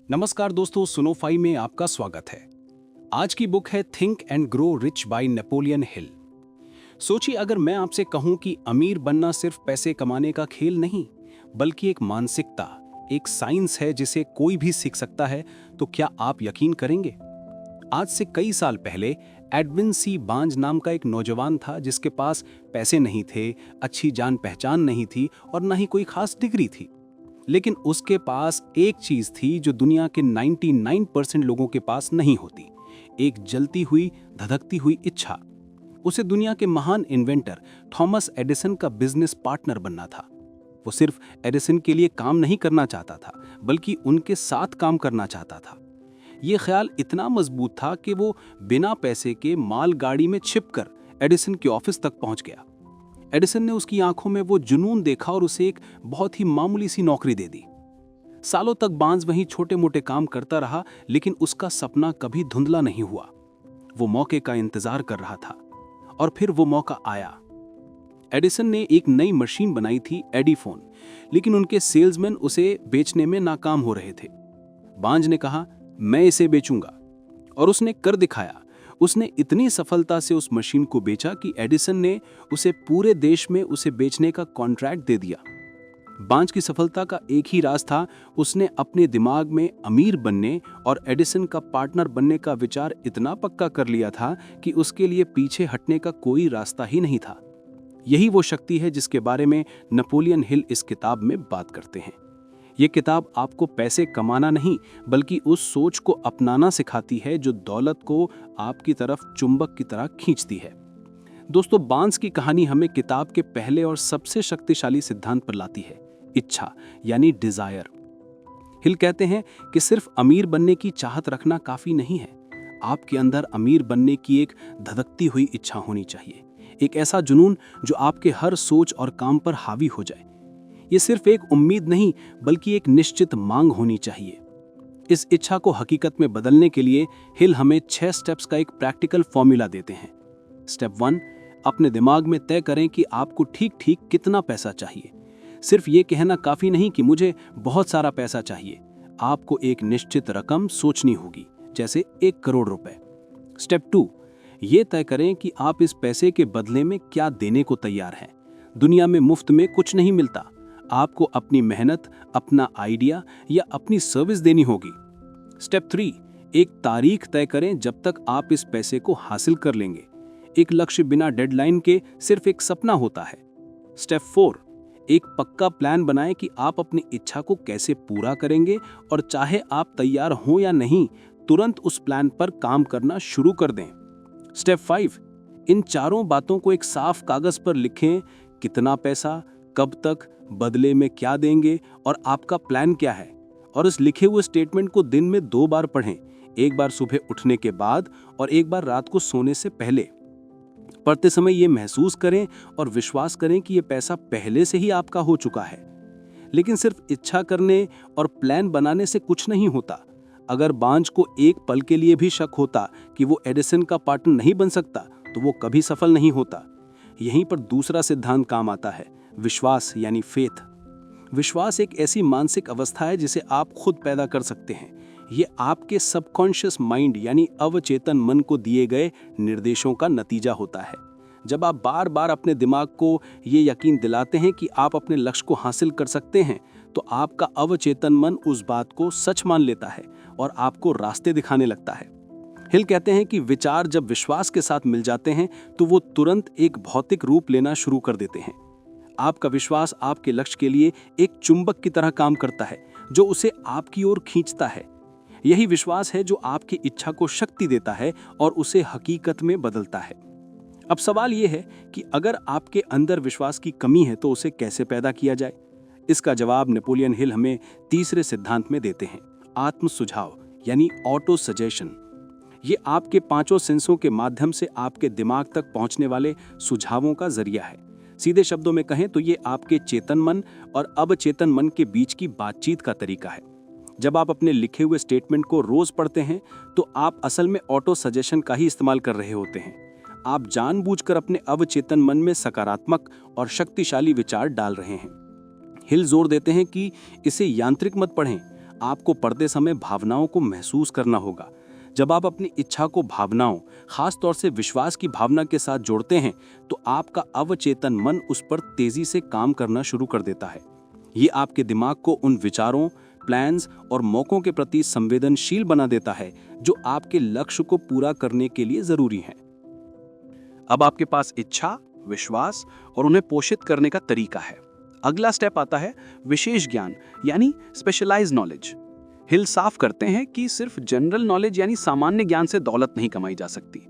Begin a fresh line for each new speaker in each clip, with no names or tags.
नमस्कार दोस्तों, सुनोफाई में आपका स्वागत है। आज की बुक है think and grow rich by Napoleon Hill. सोचिए, अगर मैं आपसे कहूं कि अमीर बनना सिर्फ पैसे कमाने का खेल नहीं, बल्कि एक मानसिकता, एक साइंस है जिसे कोई भी सीख सकता है, तो क्या आप यकीन करेंगे? आज से कई साल पहले एडविन सी बांज नाम का एक नौजवान था जिसके पास पैसे नहीं थे, अच्छी जान पहचान नहीं थी और न ही कोई खास डिग्री थी। लेकिन उसके पास एक चीज थी जो दुनिया के 99% लोगों के पास नहीं होती। एक जलती हुई, धधकती हुई इच्छा। उसे दुनिया के महान इन्वेंटर थॉमस एडिसन का बिजनेस पार्टनर बनना था। वो सिर्फ एडिसन के लिए काम नहीं करना चाहता था, बल्कि उनके साथ काम करना चाहता था। ये ख्याल इतना मजबूत था कि वो बिना पैसे के मालगाड़ी में छिपकर एडिसन के ऑफिस तक पहुंच गया। एडिसन ने उसकी आंखों में वो जुनून देखा और उसे एक बहुत ही मामूली सी नौकरी दे दी। सालों तक बांज वहीं छोटे मोटे काम करता रहा, लेकिन उसका सपना कभी धुंधला नहीं हुआ। वो मौके का इंतजार कर रहा था और फिर वो मौका आया। एडिसन ने एक नई मशीन बनाई थी, एडीफोन, लेकिन उनके सेल्समैन उसे बेचने में नाकाम हो रहे थे। बांज ने कहा, मैं इसे बेचूंगा, और उसने कर दिखाया। उसने इतनी सफलता से उस मशीन को बेचा कि एडिसन ने उसे पूरे देश में उसे बेचने का कॉन्ट्रैक्ट दे दिया। बांज की सफलता का एक ही राज था, उसने अपने दिमाग में अमीर बनने और एडिसन का पार्टनर बनने का विचार इतना पक्का कर लिया था कि उसके लिए पीछे हटने का कोई रास्ता ही नहीं था। यही वो शक्ति है जिसके बारे में नेपोलियन हिल इस किताब में बात करते हैं। ये किताब आपको पैसे कमाना नहीं, बल्कि उस सोच को अपनाना सिखाती है जो दौलत को आपकी तरफ चुंबक की तरह खींचती है। दोस्तों, बांज की कहानी हमें किताब के पहले और सबसे शक्तिशाली सिद्धांत पर लाती है, इच्छा यानी डिजायर। हिल कहते हैं कि सिर्फ अमीर बनने की चाहत रखना काफी नहीं है। आपके अंदर अमीर बनने की एक धधकती हुई इच्छा होनी चाहिए, एक ऐसा जुनून जो आपके हर सोच और काम पर हावी हो जाए। ये सिर्फ एक उम्मीद नहीं, बल्कि एक निश्चित मांग होनी चाहिए। इस इच्छा को हकीकत में बदलने के लिए हिल हमें 6 स्टेप्स का एक प्रैक्टिकल फॉर्मूला देते हैं। स्टेप 1, अपने दिमाग में तय करें कि आपको ठीक ठीक कितना पैसा चाहिए। सिर्फ ये कहना काफी नहीं कि मुझे बहुत सारा पैसा चाहिए। आपको एक निश्चित रकम सोचनी होगी, जैसे 1 करोड़ रुपए। स्टेप 2, ये तय करें कि आप इस पैसे के बदले में क्या देने को तैयार हैं। दुनिया में मुफ्त में कुछ नहीं मिलता। आपको अपनी मेहनत, अपना आइडिया या अपनी सर्विस देनी होगी। स्टेप 3, एक तारीख तय करें जब तक आप इस पैसे को हासिल कर लेंगे। एक लक्ष्य बिना डेडलाइन के सिर्फ एक सपना होता है। स्टेप 4, एक पक्का प्लान बनाएं कि आप अपनी इच्छा को कैसे पूरा करेंगे, और चाहे आप तैयार हों या नहीं, तुरंत उस प्लान पर काम करना शुरू कर दें। स्टेप 5, इन चारों बातों को एक साफ कागज पर लिखें। कितना पैसा, कब तक, बदले में क्या देंगे और आपका प्लान क्या है। और इस लिखे हुए स्टेटमेंट को दिन में 2 बार पढ़ें, एक बार सुबह उठने के बाद और एक बार रात को सोने से पहले। पढ़ते समय ये महसूस करें और विश्वास करें कि ये पैसा पहले से ही आपका हो चुका है। लेकिन सिर्फ इच्छा करने और प्लान बनाने से कुछ नहीं होता। अगर बांज को एक पल के लिए भी शक होता कि वो एडिसन का पार्टनर नहीं बन सकता, तो वो कभी सफल नहीं होता। यहीं पर दूसरा सिद्धांत काम आता है, विश्वास यानी फेथ। विश्वास एक ऐसी मानसिक अवस्था है जिसे आप खुद पैदा कर सकते हैं। ये आपके सबकॉन्शियस माइंड यानी अवचेतन मन को दिए गए निर्देशों का नतीजा होता है। जब आप बार बार अपने दिमाग को ये यकीन दिलाते हैं कि आप अपने लक्ष्य को हासिल कर सकते हैं, तो आपका अवचेतन मन उस बात को सच मान लेता है और आपको रास्ते दिखाने लगता है। हिल कहते हैं कि विचार जब विश्वास के साथ मिल जाते हैं, तो वो तुरंत एक भौतिक रूप लेना शुरू कर देते हैं। आपका विश्वास आपके लक्ष्य के लिए एक चुंबक की तरह काम करता है, जो उसे आपकी ओर खींचता है। यही विश्वास है जो आपकी इच्छा को शक्ति देता है और उसे हकीकत में बदलता है। अब सवाल यह है कि अगर आपके अंदर विश्वास की कमी है, तो उसे कैसे पैदा किया जाए। इसका जवाब नेपोलियन हिल हमें तीसरे सिद्धांत में देते हैं, आत्म सुझाव यानी ऑटो सजेशन। ये आपके 5 सेंसों के माध्यम से आपके दिमाग तक पहुंचने वाले सुझावों का जरिया है। सीधे शब्दों में कहें तो ये आपके चेतन मन और अवचेतन मन के बीच की बातचीत का तरीका है। जब आप अपने लिखे हुए स्टेटमेंट को रोज पढ़ते हैं, तो आप असल में ऑटो सजेशन का ही इस्तेमाल कर रहे होते हैं। आप जानबूझकर अपने अवचेतन मन में सकारात्मक और शक्तिशाली विचार डाल रहे हैं। हिल जोर देते हैं कि इसे यांत्रिक मत पढ़ें। आपको पढ़ते समय भावनाओं को महसूस करना होगा। जब आप अपनी इच्छा को भावनाओं, खास तौर से विश्वास की भावना के साथ जोड़ते हैं, तो आपका अवचेतन मन उस पर तेजी से काम करना शुरू कर देता है। ये आपके दिमाग को उन विचारों, प्लान्स और मौकों के प्रति संवेदनशील बना देता है जो आपके लक्ष्य को पूरा करने के लिए जरूरी हैं। अब आपके पास इच्छा, विश्वास और उन्हें पोषित करने का तरीका है। अगला स्टेप आता है विशेष ज्ञान यानी स्पेशलाइज्ड नॉलेज। हिल साफ करते हैं कि सिर्फ जनरल नॉलेज यानी सामान्य ज्ञान से दौलत नहीं कमाई जा सकती।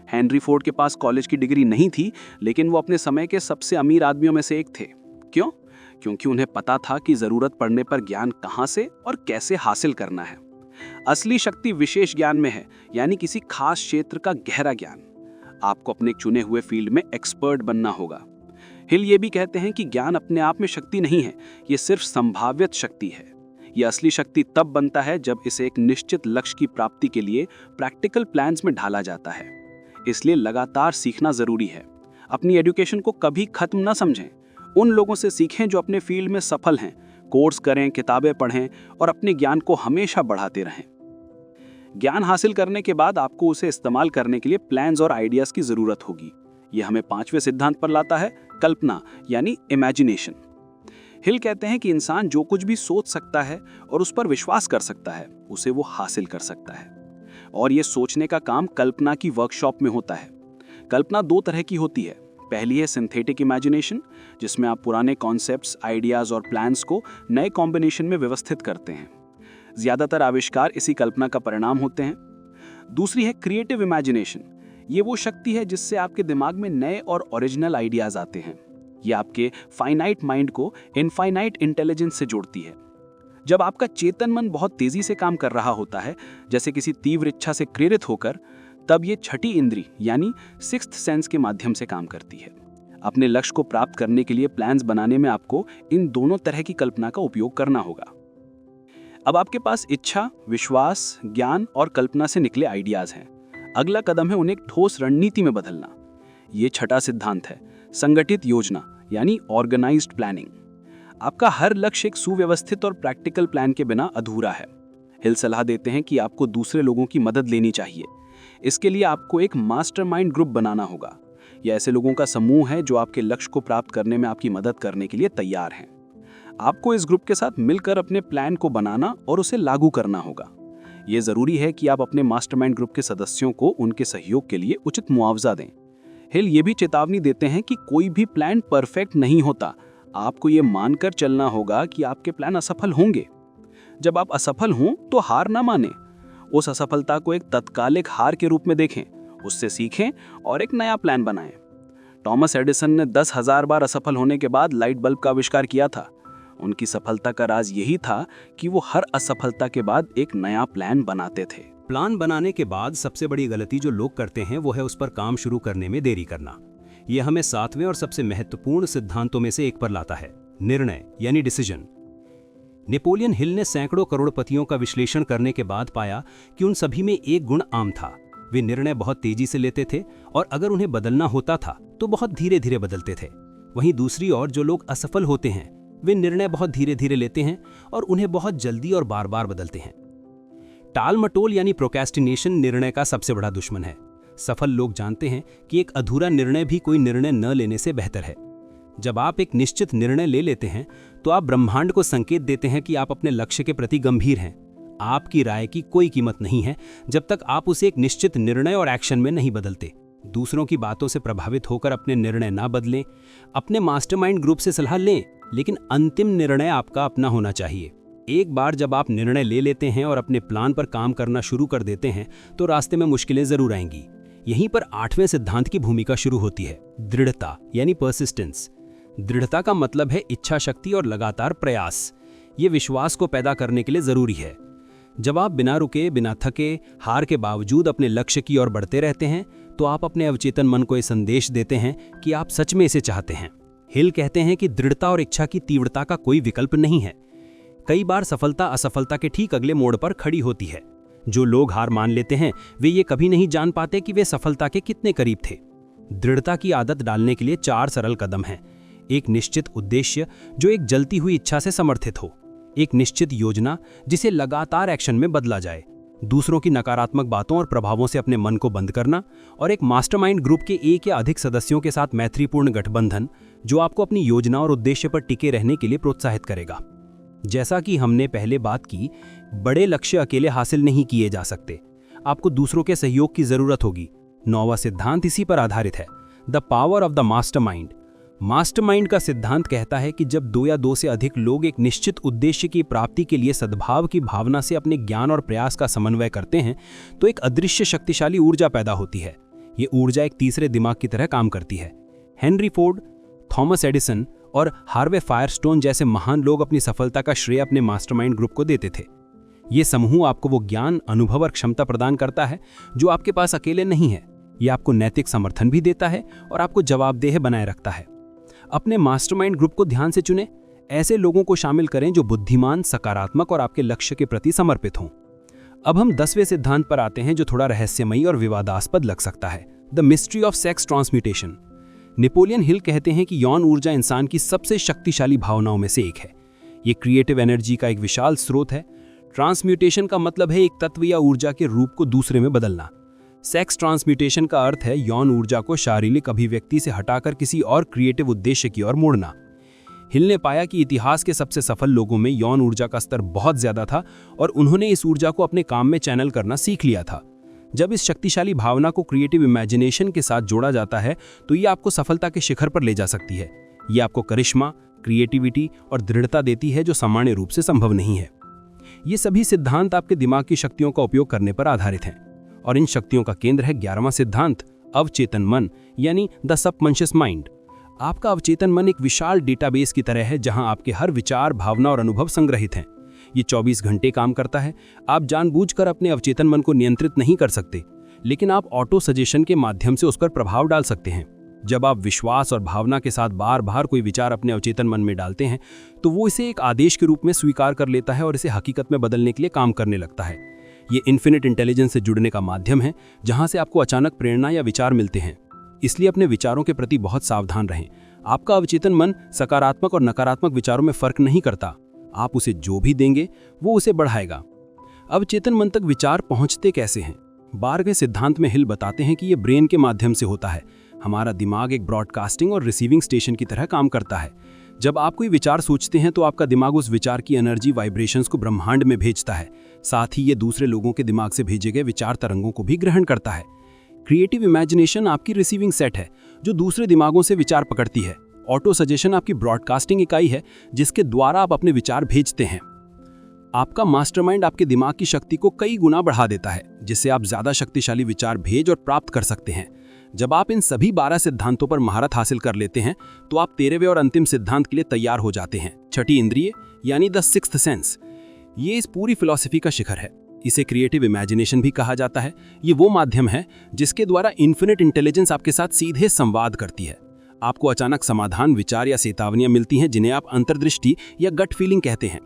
हेनरी फोर्ड के पास कॉलेज की डिग्री नहीं थी, लेकिन वो अपने समय के सबसे अमीर आदमियों में से एक थे। क्यों? क्योंकि उन्हें पता था कि जरूरत पड़ने पर ज्ञान कहां से और कैसे हासिल करना है। असली शक्ति विशेष ज्ञान में है, यानी किसी खास क्षेत्र का गहरा ज्ञान। आपको अपने चुने हुए फील्ड में एक्सपर्ट बनना होगा। हिल ये भी कहते हैं कि ज्ञान अपने आप में शक्ति नहीं है, ये सिर्फ संभाव्यत शक्ति है। यह असली शक्ति तब बनता है जब इसे एक निश्चित लक्ष्य की प्राप्ति के लिए प्रैक्टिकल प्लान्स में ढाला जाता है। इसलिए लगातार सीखना जरूरी है। अपनी एजुकेशन को कभी खत्म न समझें। उन लोगों से सीखें जो अपने फील्ड में सफल हैं। कोर्स करें, किताबें पढ़ें और अपने ज्ञान को हमेशा बढ़ाते रहें। ज्ञान हासिल करने के बाद आपको उसे इस्तेमाल करने के लिए प्लान्स और आइडियाज की जरूरत होगी। यह हमें 5वें सिद्धांत पर लाता है, कल्पना यानी इमेजिनेशन। हिल कहते हैं कि इंसान जो कुछ भी सोच सकता है और उस पर विश्वास कर सकता है, उसे वो हासिल कर सकता है। और ये सोचने का काम कल्पना की वर्कशॉप में होता है। कल्पना 2 तरह की होती है। पहली है सिंथेटिक इमेजिनेशन, जिसमें आप पुराने कॉन्सेप्ट्स, आइडियाज और प्लान्स को नए कॉम्बिनेशन में व्यवस्थित करते हैं। ज्यादातर आविष्कार इसी कल्पना का परिणाम होते हैं। दूसरी है क्रिएटिव इमेजिनेशन। ये वो शक्ति है जिससे आपके दिमाग में नए और ओरिजिनल आइडियाज आते हैं। ये आपके फाइनाइट माइंड को इनफाइनाइट इंटेलिजेंस से जोड़ती है। जब आपका चेतन मन बहुत तेजी से काम कर रहा होता है, जैसे किसी तीव्र इच्छा से प्रेरित होकर, तब ये छठी इंद्री यानी 6th सेंस के माध्यम से काम करती है। अपने लक्ष्य को प्राप्त करने के लिए प्लान्स बनाने में आपको इन दोनों तरह की कल्पना का उपयोग करना होगा। अब आपके पास इच्छा, विश्वास, ज्ञान और कल्पना से निकले आइडियाज हैं। अगला कदम है उन्हें एक ठोस रणनीति में बदलना। ये छठा सिद्धांत है, संगठित योजना यानी ऑर्गेनाइज्ड प्लानिंग। आपका हर लक्ष्य एक सुव्यवस्थित और प्रैक्टिकल प्लान के बिना अधूरा है। हिल सलाह देते हैं कि आपको दूसरे लोगों की मदद लेनी चाहिए। इसके लिए आपको एक मास्टरमाइंड ग्रुप बनाना होगा। यह ऐसे लोगों का समूह है जो आपके लक्ष्य को प्राप्त करने में आपकी मदद करने के लिए तैयार हैं। आपको इस ग्रुप के साथ मिलकर अपने प्लान को बनाना और उसे लागू करना होगा। यह जरूरी है कि आप अपने मास्टरमाइंड ग्रुप के सदस्यों को उनके सहयोग के लिए उचित मुआवजा दें। हिल ये भी चेतावनी देते हैं कि कोई भी प्लान परफेक्ट नहीं होता। आपको ये मानकर चलना होगा कि आपके प्लान असफल होंगे। जब आप असफल हों तो हार ना मानें। उस असफलता को एक तत्कालिक हार के रूप में देखें, उससे सीखें और एक नया प्लान बनाएं। टॉमस एडिसन ने 10,000 बार असफल होने के बाद लाइट बल्ब का आविष्कार किया था। उनकी सफलता का राज यही था कि वो हर असफलता के बाद एक नया प्लान बनाते थे।
प्लान बनाने के बाद सबसे बड़ी गलती जो लोग करते हैं वो है उस पर काम शुरू करने में देरी करना। ये हमें 7वें और सबसे महत्वपूर्ण सिद्धांतों में से एक पर लाता है, निर्णय यानी डिसीजन। नेपोलियन हिल ने सैकड़ों करोड़पतियों का विश्लेषण करने के बाद पाया कि उन सभी में एक गुण आम था। वे निर्णय बहुत तेजी से लेते थे और अगर उन्हें बदलना होता था तो बहुत धीरे धीरे बदलते थे। वहीं दूसरी ओर जो लोग असफल होते हैं वे निर्णय बहुत धीरे धीरे लेते हैं और उन्हें बहुत जल्दी और बार बार बदलते हैं। टाल मटोल यानी प्रोक्रेस्टिनेशन निर्णय का सबसे बड़ा दुश्मन है। सफल लोग जानते हैं कि एक अधूरा निर्णय भी कोई निर्णय न लेने से बेहतर है। जब आप एक निश्चित निर्णय ले लेते हैं तो आप ब्रह्मांड को संकेत देते हैं कि आप अपने लक्ष्य के प्रति गंभीर हैं। आपकी राय की कोई कीमत नहीं है जब तक आप उसे एक निश्चित निर्णय और एक्शन में नहीं बदलते। दूसरों की बातों से प्रभावित होकर अपने निर्णय ना बदलें। अपने मास्टरमाइंड ग्रुप से सलाह लें, लेकिन अंतिम निर्णय आपका अपना होना चाहिए। एक बार जब आप निर्णय ले लेते हैं और अपने प्लान पर काम करना शुरू कर देते हैं तो रास्ते में मुश्किलें जरूर आएंगी। यहीं पर 8वें सिद्धांत की भूमिका शुरू होती है, दृढ़ता यानी परसिस्टेंस। दृढ़ता का मतलब है इच्छा शक्ति और लगातार प्रयास। ये विश्वास को पैदा करने के लिए जरूरी है। जब आप बिना रुके, बिना थके, हार के बावजूद अपने लक्ष्य की ओर बढ़ते रहते हैं तो आप अपने अवचेतन मन को ये संदेश देते हैं कि आप सच में इसे चाहते हैं। हिल कहते हैं कि दृढ़ता और इच्छा की तीव्रता का कोई विकल्प नहीं है। कई बार सफलता असफलता के ठीक अगले मोड़ पर खड़ी होती है। जो लोग हार मान लेते हैं वे ये कभी नहीं जान पाते कि वे सफलता के कितने करीब थे। दृढ़ता की आदत डालने के लिए 4 सरल कदम हैं। एक निश्चित उद्देश्य जो एक जलती हुई इच्छा से समर्थित हो, एक निश्चित योजना जिसे लगातार एक्शन में बदला जाए, दूसरों की नकारात्मक बातों और प्रभावों से अपने मन को बंद करना, और एक मास्टरमाइंड ग्रुप के एक या अधिक सदस्यों के साथ मैत्रीपूर्ण गठबंधन जो आपको अपनी योजना और उद्देश्य पर टिके रहने के लिए प्रोत्साहित करेगा। जैसा कि हमने पहले बात की, बड़े लक्ष्य अकेले हासिल नहीं किए जा सकते, आपको दूसरों के सहयोग की जरूरत होगी। 9वां सिद्धांत इसी पर आधारित है, the power of the mastermind. Mastermind का सिद्धांत कहता है कि जब 2 या 2 से अधिक लोग एक निश्चित उद्देश्य की प्राप्ति के लिए सद्भाव की भावना से अपने ज्ञान और प्रयास का समन्वय करते हैं तो एक अदृश्य शक्तिशाली ऊर्जा पैदा होती है। ये ऊर्जा एक तीसरे दिमाग की तरह काम करती है। हेनरी फोर्ड, थॉमस एडिसन और हार्वे फायरस्टोन जैसे महान लोग अपनी सफलता का श्रेय अपने मास्टरमाइंड ग्रुप को देते थे। ये समूह आपको वो ज्ञान, अनुभव और क्षमता प्रदान करता है जो आपके पास अकेले नहीं है। ये आपको नैतिक समर्थन भी देता है और आपको जवाबदेह बनाए रखता है। अपने मास्टरमाइंड ग्रुप को ध्यान से चुनें, ऐसे लोगों को शामिल करें जो बुद्धिमान, सकारात्मक और आपके लक्ष्य के प्रति समर्पित हों। अब हम 10वें सिद्धांत पर आते हैं जो थोड़ा रहस्यमयी और विवादास्पद लग सकता है, the mystery of sex transmutation. Napoleon Hill कहते हैं कि यौन ऊर्जा इंसान की सबसे शक्तिशाली भावनाओं में से एक है। ये क्रिएटिव एनर्जी का एक विशाल स्रोत है। ट्रांसम्यूटेशन का मतलब है एक तत्व या ऊर्जा के रूप को दूसरे में बदलना। सेक्स ट्रांसम्यूटेशन का अर्थ है यौन ऊर्जा को शारीरिक अभिव्यक्ति से हटाकर किसी और क्रिएटिव उद्देश्य की ओर मोड़ना। हिल ने पाया कि इतिहास के सबसे सफल लोगों में यौन ऊर्जा का स्तर बहुत ज्यादा था और उन्होंने इस ऊर्जा को अपने काम में चैनल करना सीख लिया था। जब इस शक्तिशाली भावना को क्रिएटिव इमेजिनेशन के साथ जोड़ा जाता है तो ये आपको सफलता के शिखर पर ले जा सकती है। ये आपको करिश्मा, क्रिएटिविटी और दृढ़ता देती है जो सामान्य रूप से संभव नहीं है। ये सभी सिद्धांत आपके दिमाग की शक्तियों का उपयोग करने पर आधारित हैं और इन शक्तियों का केंद्र है 11वां सिद्धांत, अवचेतन मन, यानी द सबकॉन्शियस माइंड। आपका अवचेतन मन एक विशाल डेटाबेस की तरह है जहां आपके हर विचार, भावना और अनुभव संग्रहित हैं। ये 24 घंटे काम करता है। आप जानबूझकर अपने अवचेतन मन को नियंत्रित नहीं कर सकते, लेकिन आप ऑटो सजेशन के माध्यम से उस पर प्रभाव डाल सकते हैं। जब आप विश्वास और भावना के साथ बार बार कोई विचार अपने अवचेतन मन में डालते हैं तो वो इसे एक आदेश के रूप में स्वीकार कर लेता है और इसे हकीकत में बदलने के लिए काम करने लगता है। ये इन्फिनिट इंटेलिजेंस से जुड़ने का माध्यम है जहां से आपको अचानक प्रेरणा या विचार मिलते हैं। इसलिए अपने विचारों के प्रति बहुत सावधान रहें। आपका अवचेतन मन सकारात्मक और नकारात्मक विचारों में फर्क नहीं करता। आप उसे जो भी देंगे वो उसे बढ़ाएगा। अवचेतन मन तक विचार पहुंचते कैसे हैं? 12वें सिद्धांत में हिल बताते हैं कि ये ब्रेन के माध्यम से होता है। हमारा दिमाग एक ब्रॉडकास्टिंग और रिसीविंग स्टेशन की तरह काम करता है। जब आप कोई विचार सोचते हैं तो आपका दिमाग उस विचार की एनर्जी वाइब्रेशंस को ब्रह्मांड में भेजता है। साथ ही ये दूसरे लोगों के दिमाग से भेजे गए विचार तरंगों को भी ग्रहण करता है। क्रिएटिव इमेजिनेशन आपकी रिसीविंग सेट है जो दूसरे दिमागों से विचार पकड़ती है। ऑटो सजेशन आपकी ब्रॉडकास्टिंग इकाई है जिसके द्वारा आप अपने विचार भेजते हैं। आपका मास्टरमाइंड आपके दिमाग की शक्ति को कई गुना बढ़ा देता है, जिससे आप ज्यादा शक्तिशाली विचार भेज और प्राप्त कर सकते हैं। जब आप इन सभी 12 सिद्धांतों पर महारत हासिल कर लेते हैं तो आप 13वें और अंतिम सिद्धांत के लिए तैयार हो जाते हैं, छठी इंद्रिय यानी द सिक्स्थ सेंस। ये इस पूरी फिलॉसफी का शिखर है। इसे क्रिएटिव इमेजिनेशन भी कहा जाता है। ये वो माध्यम है जिसके द्वारा इन्फिनिट इंटेलिजेंस आपके साथ सीधे संवाद करती है। आपको अचानक समाधान, विचार या चेतावनियां मिलती हैं जिन्हें आप अंतर्दृष्टि या गट फीलिंग कहते हैं।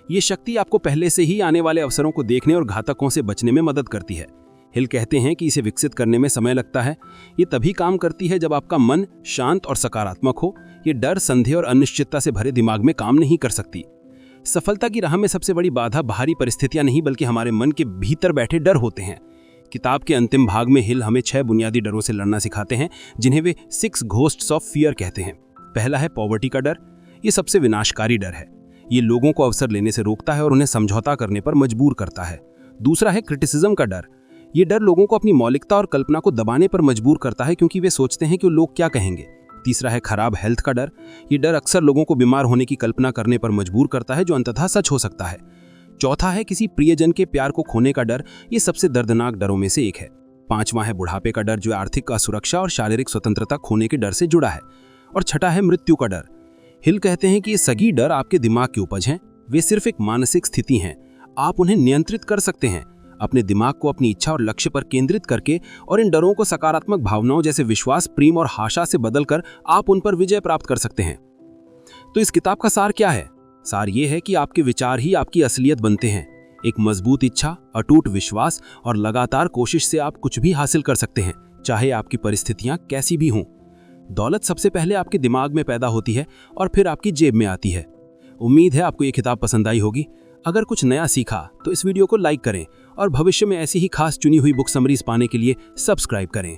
ये शक्ति आपको पहले से ही आने वाले अवसरों को देखने और घातकों से बचने में मदद करती है। हिल कहते हैं कि इसे विकसित करने में समय लगता है। ये तभी काम करती है जब आपका मन शांत और सकारात्मक हो। ये डर, संदेह और अनिश्चितता से भरे दिमाग में काम नहीं कर सकती। सफलता की राह में सबसे बड़ी बाधा बाहरी परिस्थितियां नहीं बल्कि हमारे मन के भीतर बैठे डर होते हैं। किताब के अंतिम भाग में हिल हमें 6 बुनियादी डरों से लड़ना सिखाते हैं जिन्हें वे 6 घोस्ट्स ऑफ फियर कहते हैं। पहला है पॉवर्टी का डर। ये सबसे विनाशकारी डर है। ये लोगों को अवसर लेने से रोकता है और उन्हें समझौता करने पर मजबूर करता है। दूसरा है क्रिटिसिज्म का डर। ये डर लोगों को अपनी मौलिकता और कल्पना को दबाने पर मजबूर करता है क्योंकि वे सोचते हैं कि लोग क्या कहेंगे। तीसरा है खराब हेल्थ का डर। ये डर अक्सर लोगों को बीमार होने की कल्पना करने पर मजबूर करता है जो अंततः सच हो सकता है। चौथा है किसी प्रियजन के प्यार को खोने का डर। ये सबसे दर्दनाक डरों में से एक है। पांचवा है बुढ़ापे का डर जो आर्थिक असुरक्षा और शारीरिक स्वतंत्रता खोने के डर से जुड़ा है। और छठा है मृत्यु का डर। हिल कहते हैं कि ये सभी डर आपके दिमाग की उपज हैं। वे सिर्फ एक मानसिक स्थिति हैं। आप उन्हें नियंत्रित कर सकते हैं अपने दिमाग को अपनी इच्छा और लक्ष्य पर केंद्रित करके, और इन डरों को सकारात्मक भावनाओं जैसे विश्वास, प्रेम और आशा से बदलकर आप उन पर विजय प्राप्त कर सकते हैं। तो इस किताब का सार क्या है? सार ये है कि आपके विचार ही आपकी असलियत बनते हैं। एक मजबूत इच्छा, अटूट विश्वास और लगातार कोशिश से आप कुछ भी हासिल कर सकते हैं, चाहे आपकी परिस्थितियां कैसी भी हों। दौलत सबसे पहले आपके दिमाग में पैदा होती है और फिर आपकी जेब में आती है।
उम्मीद है आपको ये किताब पसंद आई होगी। अगर कुछ नया सीखा तो इस वीडियो को लाइक करें और भविष्य में ऐसी ही खास चुनी हुई बुक समरीज पाने के लिए सब्सक्राइब करें।